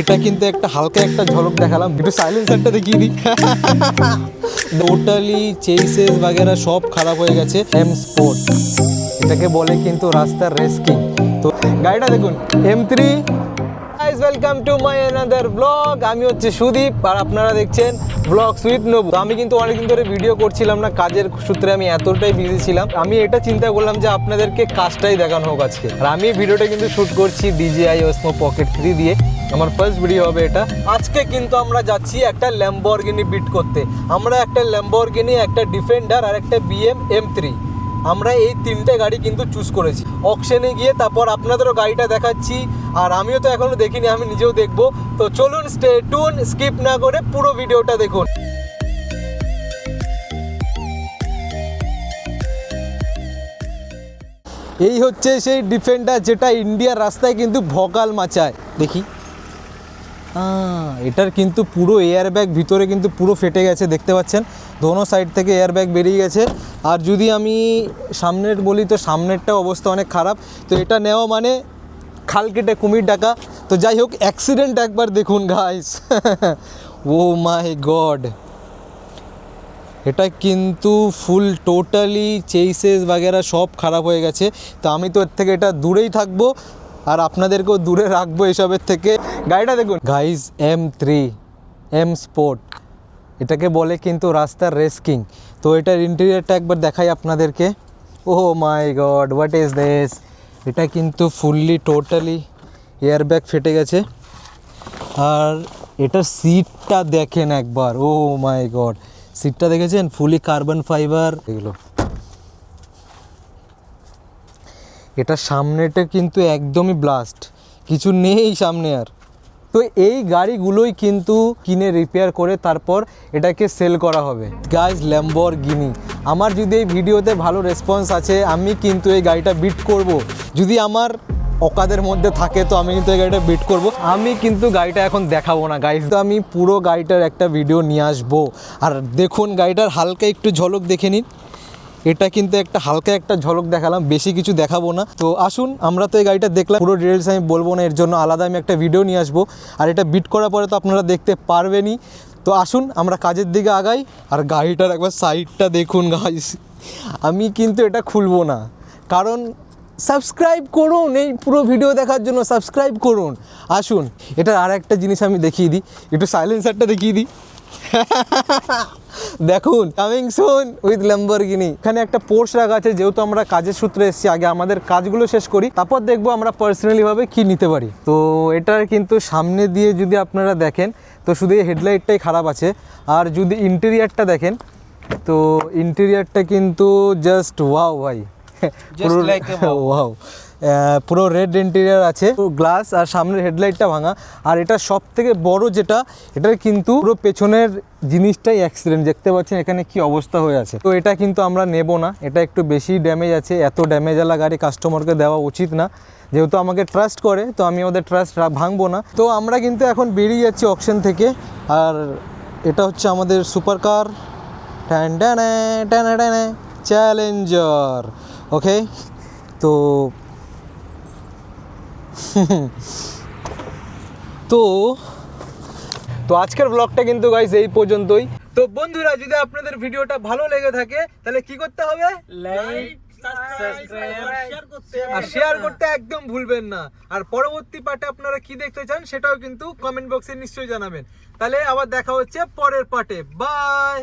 এটা কিন্তু একটা হালকা একটা ঝলক দেখালাম, একটু সাইলেন্সারটা দেখিয়ে দিই। টোটালি চেসেস বাগেরা সব খারাপ হয়ে গেছে। এম স্পোর্ট এটাকে বলে কিন্তু রাস্তার রেসকিং। তো গাড়িটা দেখুন M3। Guys welcome to my another blog. আমি হচ্ছে সুদীপ আর আপনারা দেখছেন ব্লগস উইথ নবু। আমি কিন্তু অনেকদিন ধরে ভিডিও করছিলাম না, কাজের সূত্রে আমি এতটাই বিজি ছিলাম। আমি এটা চিন্তা করলাম যে আপনাদেরকে কাজটাই দেখানো হোক আজকে। আর আমি ভিডিওটা কিন্তু শ্যুট করছি DJI Osmo Pocket 3 দিয়ে। আমার ফার্স্ট ভিডিও হবে এটা। আজকে কিন্তু আমরা যাচ্ছি একটা ল্যাম্বরগিনি বিট করতে। আমরা একটা ল্যাম্বরগিনি, একটা ডিফেন্ডার আর একটা BM M3, আমরা এই তিনটে গাড়ি কিন্তু চুজ করেছি। অকশনে গিয়ে তারপর আপনাদেরও গাড়িটা দেখাচ্ছি। আর আমিও তো এখনও দেখিনি, আমি নিজেও দেখবো। তো চলুন, স্টে টুন, স্কিপ না করে পুরো ভিডিওটা দেখুন। এই হচ্ছে সেই ডিফেন্ডার যেটা ইন্ডিয়ার রাস্তায় কিন্তু ভকাল মাচায়। দেখি, এটার কিন্তু পুরো এয়ার ব্যাগ ভিতরে কিন্তু পুরো ফেটে গেছে, দেখতে পাচ্ছেন দোনো সাইড থেকে এয়ার ব্যাগ বেরিয়ে গেছে। আর যদি আমি সামনের বলি তো সামনেরটা অবস্থা অনেক খারাপ। তো এটা নেওয়া মানে খাল কেটে কুমির ডাকা। তো যাই হোক, অ্যাক্সিডেন্ট একবার দেখুন গাইস। ও মাই গড, এটা কিন্তু ফুল টোটালি চেসেস বাগেরা সব খারাপ হয়ে গেছে। তো আমি তো এর থেকে এটা দূরেই থাকবো আর আপনাদেরকেও দূরে রাখবো এসবের থেকে। গাড়িটা দেখুন গাইস, M3 M স্পোর্ট এটাকে বলে কিন্তু রাস্তার রেসকিং। তো এটার ইন্টেরিয়রটা একবার দেখাই আপনাদেরকে। ও মাই গড, হোয়াট ইজ দিস। এটা কিন্তু ফুললি টোটালি এয়ার ব্যাগ ফেটে গেছে। আর এটার সিটটা দেখেন একবার, ও মাই গড, সিটটা দেখেছেন, ফুলি কার্বন ফাইবার এগুলো। এটা সামনেটা কিন্তু একদমই ব্লাস্ট, কিছু নেই সামনে আর। তো এই গাড়িগুলোই কিন্তু কিনে রিপেয়ার করে তারপর এটাকে সেল করা হবে। গাইস, ল্যাম্বরগিনি, আমার যদি এই ভিডিওতে ভালো রেসপন্স আছে আমি কিন্তু এই গাড়িটা বিট করব। যদি আমার অকাদের মধ্যে থাকে তো আমি কিন্তু এই গাড়িটা বিট করব। আমি কিন্তু গাড়িটা এখন দেখাবো না গাইস, তো আমি পুরো গাড়িটার একটা ভিডিও নিয়ে আসবো। আর দেখুন গাড়িটার হালকা একটু ঝলক দেখে নিন। এটা কিন্তু একটা হালকা একটা ঝলক দেখালাম, বেশি কিছু দেখাবো না। তো আসুন, আমরা তো এই গাড়িটা দেখলাম, পুরো ডিটেলস আমি বলবো না, এর জন্য আলাদা আমি একটা ভিডিও নিয়ে আসবো। আর এটা বিট করার পরে তো আপনারা দেখতে পারবেনই। তো আসুন আমরা কাজের দিকে আগাই। আর গাড়িটার একবার সাইডটা দেখুন গাইস। আমি কিন্তু এটা খুলবো না, কারণ সাবস্ক্রাইব করুন, এই পুরো ভিডিও দেখার জন্য সাবস্ক্রাইব করুন। আসুন, এটার আর একটা জিনিস আমি দেখিয়ে দিই, একটু সাইলেন্সারটা দেখিয়ে দিই। দেখুন, কামিং সুন উইথ ল্যাম্বরগিনি। এখানে একটা পোর্স রাখা আছে, যেহেতু আমরা কাজের সূত্রে এসেছি, আগে আমাদের কাজগুলো শেষ করি, তারপর দেখবো আমরা পার্সোনালিভাবে কি নিতে পারি। তো এটার কিন্তু সামনে দিয়ে যদি আপনারা দেখেন তো শুধু এই হেডলাইটটাই খারাপ আছে। আর যদি ইন্টেরিয়ারটা দেখেন তো ইন্টেরিয়ারটা কিন্তু জাস্ট ওয়াও ভাই, ওয়াও, পুরো রেড ইন্টেরিয়ার আছে, গ্লাস, আর সামনের হেডলাইটটা ভাঙা। আর এটা সব থেকে বড় যেটা, এটার কিন্তু পুরো পেছনের জিনিসটাই অ্যাক্সিডেন্ট, দেখতে পাচ্ছেন এখানে কি অবস্থা হয়ে আছে। তো এটা কিন্তু আমরা নেব না, এটা একটু বেশি ড্যামেজ আছে। এত ড্যামেজওয়ালা গাড়ি কাস্টমারকে দেওয়া উচিত না। যেহেতু আমাকে ট্রাস্ট করে তো আমি ওদের ট্রাস্ট ভাঙবো না। তো আমরা কিন্তু এখন বেরিয়ে যাচ্ছি অকশন থেকে। আর এটা হচ্ছে আমাদের সুপার কার, চ্যালেঞ্জার। ওকে, তো তো তো আজকের ব্লগটা কিন্তু গাইস এই পর্যন্তই। তো বন্ধুরা, যদি আপনাদের ভিডিওটা ভালো লেগে থাকে তাহলে কি করতে হবে? লাইক, সাবস্ক্রাইব আর শেয়ার করতে একদম ভুলবেন না। আর পরবর্তী পার্টে আপনারা কি দেখতে চান সেটাও কিন্তু কমেন্ট বক্সে নিশ্চয়ই জানাবেন। তাহলে আবার দেখা হচ্ছে পরের পার্টে। বাই।